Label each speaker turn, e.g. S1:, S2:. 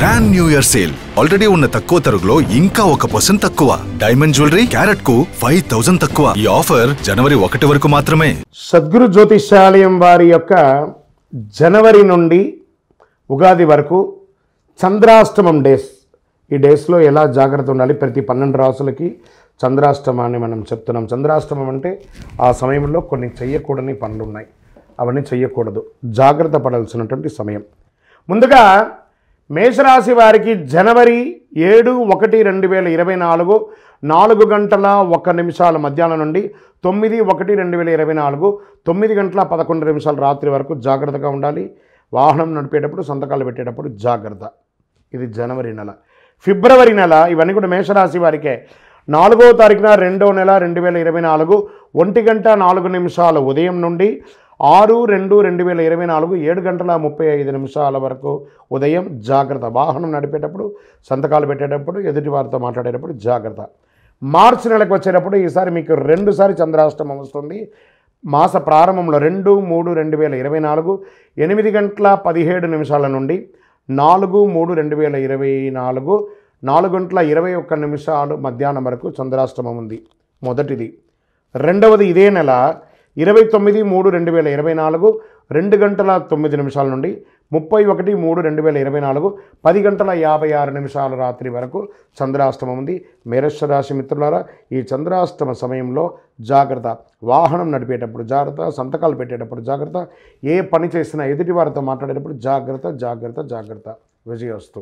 S1: Grand new year sale already ఉన్న తక్కువ తరుగులో ఇంకా 1% తక్కువ. డైమండ్ జ్యువెలరీ క్యారెట్ కు 5000 తక్కువ. ఈ ఆఫర్ జనవరి 1 వరకు మాత్రమే.
S2: సద్గురు జ్యోతిష్యాలయం వారి యొక్క జనవరి నుండి ఉగాది వరకు చంద్రాష్టమం డేస్, ఈ డేస్లో ఎలా జాగ్రత్త ఉండాలి, ప్రతి 12 రాసులకి చంద్రాష్టమాన్ని మనం చెప్తున్నాం. చంద్రాష్టమం అంటే ఆ సమయంలో కొన్ని చెయ్యకూడని పనులు ఉన్నాయి, అవన్నీ చెయ్యకూడదు, జాగ్రత్త పడాల్సినటువంటి సమయం. ముందుగా మేషరాశి వారికి జనవరి 7/1/2024 4 గంటల 1 నిమిషాల మధ్యాహ్నం నుండి 9/1/2024 9 గంటల 11 నిమిషాల రాత్రి వరకు జాగ్రత్తగా ఉండాలి. వాహనం నడిపేటప్పుడు, సంతకాలు పెట్టేటప్పుడు జాగ్రత్త. ఇది జనవరి నెల. ఫిబ్రవరి నెల ఇవన్నీ కూడా మేషరాశి వారికే. 4వ తారీఖున 2వ నెల 2024 1 గంట 4 నిమిషాల ఉదయం నుండి 6/2/2024 7 గంటల 35 నిమిషాల వరకు ఉదయం జాగ్రత్త. వాహనం నడిపేటప్పుడు, సంతకాలు పెట్టేటప్పుడు, ఎదుటి వారితో మాట్లాడేటప్పుడు జాగ్రత్త. మార్చి నెలకు వచ్చేటప్పుడు ఈసారి మీకు 2 సారి చంద్రాష్టమం వస్తుంది. మాస ప్రారంభంలో 2/3/2024 8 గంటల 17 నిమిషాల నుండి 4/3/2024 4 గంటల 21 నిమిషాలు మధ్యాహ్నం వరకు చంద్రాష్టమం ఉంది. మొదటిది. రెండవది ఇదే నెల 29/3/2024 2 గంటల 9 నిమిషాల నుండి 31/3/2024 10 గంటల 56 నిమిషాల రాత్రి వరకు చంద్రాష్టమం ఉంది. మేష రాశి మిత్రులారా, ఈ చంద్రాష్టమ సమయంలో జాగ్రత్త. వాహనం నడిపేటప్పుడు జాగ్రత్త, సంతకాలు పెట్టేటప్పుడు జాగ్రత్త, ఏ పని చేసినా ఎదుటి వారితో మాట్లాడేటప్పుడు జాగ్రత్త. విజయోస్తు.